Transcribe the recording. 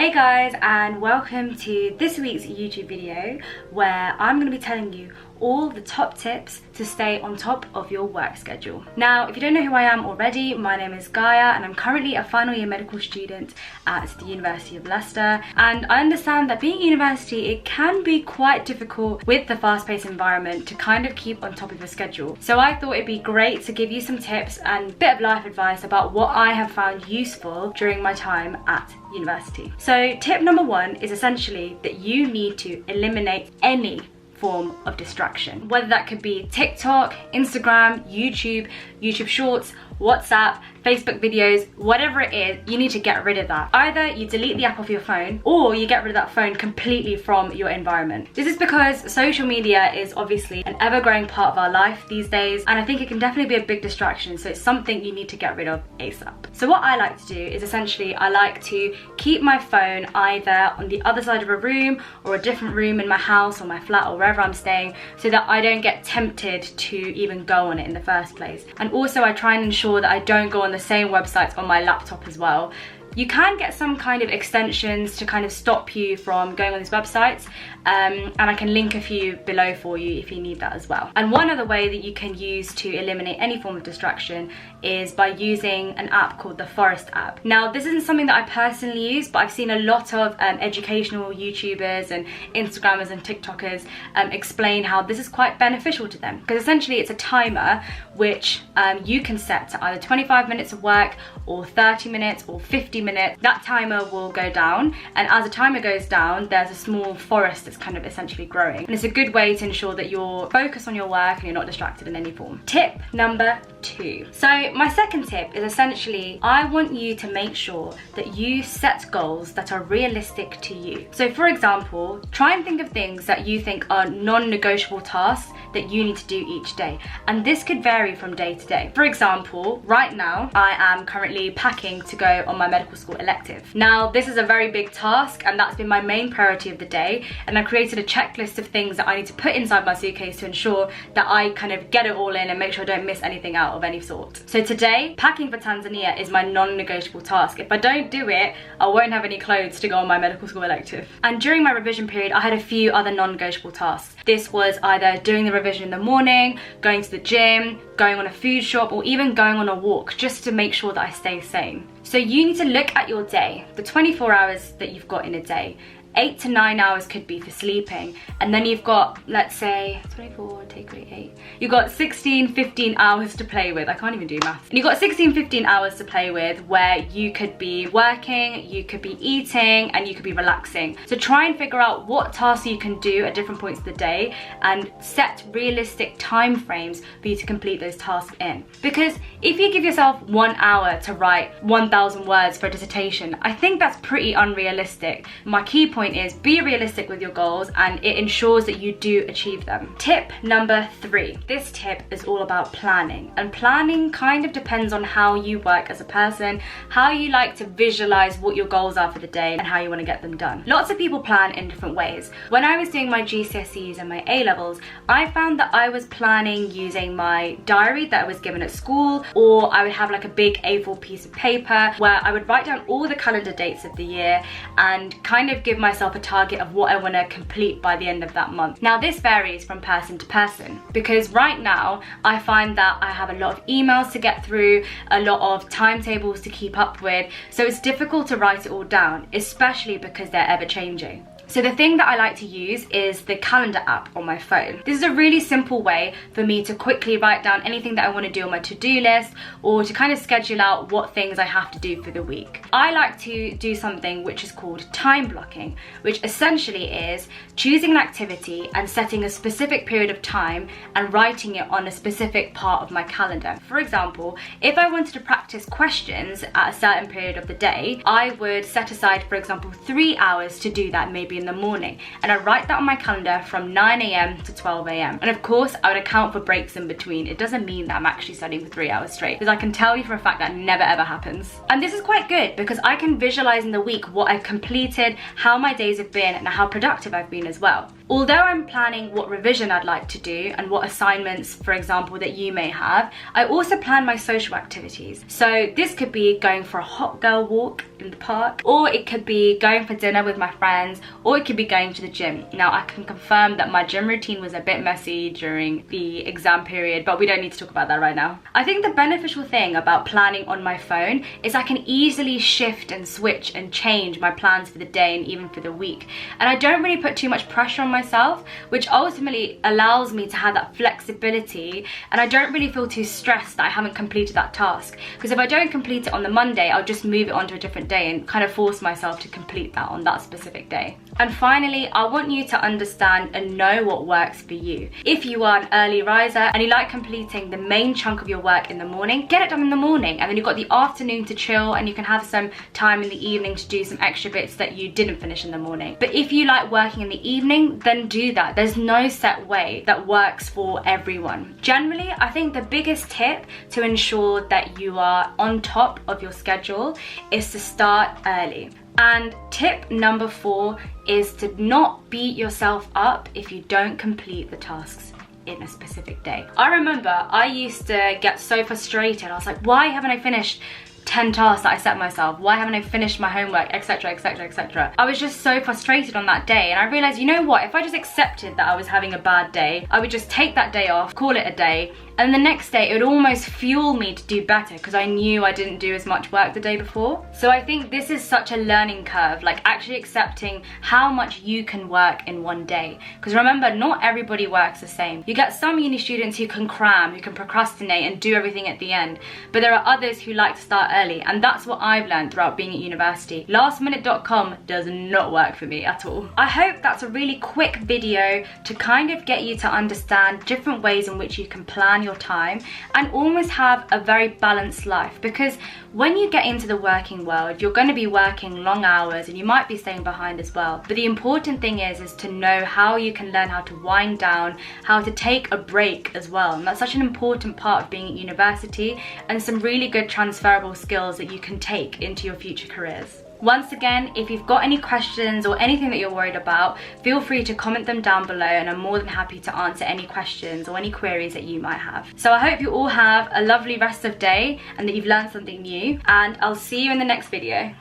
Hey guys, and welcome to this week's YouTube video where I'm going to be telling you all the top tips to stay on top of your work schedule. Now, if you don't know who I am already, my name is Gaya and I'm currently a final year medical student at the University of Leicester, and I understand that being at university, it can be quite difficult with the fast-paced environment to kind of keep on top of your schedule. So I thought it'd be great to give you some tips and a bit of life advice about what I have found useful during my time at university. So tip number one is essentially that you need to eliminate any form of distraction, whether that could be TikTok, Instagram, YouTube Shorts, WhatsApp, Facebook videos, whatever it is, you need to get rid of that. Either you delete the app off your phone or you get rid of that phone completely from your environment. This is because social media is obviously an ever-growing part of our life these days, and I think it can definitely be a big distraction, so it's something you need to get rid of ASAP. So what I like to do is essentially I like to keep my phone either on the other side of a room or a different room in my house or my flat or wherever I'm staying, so that I don't get tempted to even go on it in the first place. And also I try and ensure that I don't go on the same websites on my laptop as well. You can get some kind of extensions to kind of stop you from going on these websites, and I can link a few below for you if you need that as well. And one other way that you can use to eliminate any form of distraction is by using an app called the Forest app. Now, this isn't something that I personally use, but I've seen a lot of educational YouTubers and Instagrammers and TikTokers explain how this is quite beneficial to them, because essentially it's a timer which you can set to either 25 minutes of work or 30 minutes or 50 minutes. That timer will go down, and as the timer goes down, there's a small forest that's kind of essentially growing, and it's a good way to ensure that you're focused on your work and you're not distracted in any form. Tip number two. So my second tip is essentially I want you to make sure that you set goals that are realistic to you. So for example, try and think of things that you think are non-negotiable tasks that you need to do each day, and this could vary from day to day. For example, right now I am currently packing to go on my medical school elective. Now, this is a very big task, and that's been my main priority of the day, and I created a checklist of things that I need to put inside my suitcase to ensure that I kind of get it all in and make sure I don't miss anything out of any sort. So today, packing for Tanzania is my non-negotiable task. If I don't do it, I won't have any clothes to go on my medical school elective. And during my revision period, I had a few other non-negotiable tasks. This was either doing the revision in the morning, going to the gym, going on a food shop, or even going on a walk, just to make sure that I stay sane. So you need to look at your day, the 24 hours that you've got in a day. 8 to 9 hours could be for sleeping, and then you've got, let's say 24 take away 8, you've got 15 hours to play with. I can't even do maths. And you've got 15 hours to play with where you could be working, you could be eating, and you could be relaxing. So try and figure out what tasks you can do at different points of the day and set realistic time frames for you to complete those tasks in. Because if you give yourself 1 hour to write 1,000 words for a dissertation, I think that's pretty unrealistic. My key point is be realistic with your goals, and it ensures that you do achieve them. Tip number three. This tip is all about planning, and planning kind of depends on how you work as a person, how you like to visualize what your goals are for the day and how you want to get them done. Lots of people plan in different ways. When I was doing my GCSEs and my A-levels, I found that I was planning using my diary that I was given at school, or I would have like a big A4 piece of paper where I would write down all the calendar dates of the year and kind of give myself a target of what I want to complete by the end of that month. Now, this varies from person to person, because right now I find that I have a lot of emails to get through, a lot of timetables to keep up with, so it's difficult to write it all down, especially because they're ever changing. So the thing that I like to use is the calendar app on my phone. This is a really simple way for me to quickly write down anything that I want to do on my to-do list, or to kind of schedule out what things I have to do for the week. I like to do something which is called time blocking, which essentially is choosing an activity and setting a specific period of time and writing it on a specific part of my calendar. For example, if I wanted to practice questions at a certain period of the day, I would set aside, for example, 3 hours to do that, maybe in the morning, and I write that on my calendar from 9 AM to 12 AM. And of course I would account for breaks in between. It doesn't mean that I'm actually studying for 3 hours straight, because I can tell you for a fact that never ever happens. And this is quite good because I can visualize in the week what I've completed, how my days have been, and how productive I've been as well. Although I'm planning what revision I'd like to do and what assignments, for example, that you may have, I also plan my social activities. So this could be going for a hot girl walk in the park, or it could be going for dinner with my friends, or it could be going to the gym. Now, I can confirm that my gym routine was a bit messy during the exam period, but we don't need to talk about that right now. I think the beneficial thing about planning on my phone is I can easily shift and switch and change my plans for the day and even for the week. And I don't really put too much pressure on myself, which ultimately allows me to have that flexibility, and I don't really feel too stressed that I haven't completed that task. Because if I don't complete it on the Monday, I'll just move it on to a different day and kind of force myself to complete that on that specific day. And finally, I want you to understand and know what works for you. If you are an early riser and you like completing the main chunk of your work in the morning, get it done in the morning, and then you've got the afternoon to chill, and you can have some time in the evening to do some extra bits that you didn't finish in the morning. But if you like working in the evening, then do that. There's no set way that works for everyone. Generally, I think the biggest tip to ensure that you are on top of your schedule is to start early. And tip number 4 is to not beat yourself up if you don't complete the tasks in a specific day. I remember I used to get so frustrated. I was like, why haven't I finished 10 tasks that I set myself? Why haven't I finished my homework, etc, etc, etc. I was just so frustrated on that day, and I realized, you know what, if I just accepted that I was having a bad day, I would just take that day off, call it a day, and the next day it would almost fuel me to do better because I knew I didn't do as much work the day before. So I think this is such a learning curve, like actually accepting how much you can work in one day. Because remember, not everybody works the same. You get some uni students who can cram, who can procrastinate and do everything at the end, but there are others who like to start early, and that's what I've learned throughout being at university. Lastminute.com does not work for me at all. I hope that's a really quick video to kind of get you to understand different ways in which you can plan your time and almost have a very balanced life, because when you get into the working world, you're going to be working long hours and you might be staying behind as well. But the important thing is to know how you can learn how to wind down, how to take a break as well. And that's such an important part of being at university, and some really good transferable skills that you can take into your future careers. Once again, if you've got any questions or anything that you're worried about, feel free to comment them down below, and I'm more than happy to answer any questions or any queries that you might have. So I hope you all have a lovely rest of day and that you've learned something new, and I'll see you in the next video.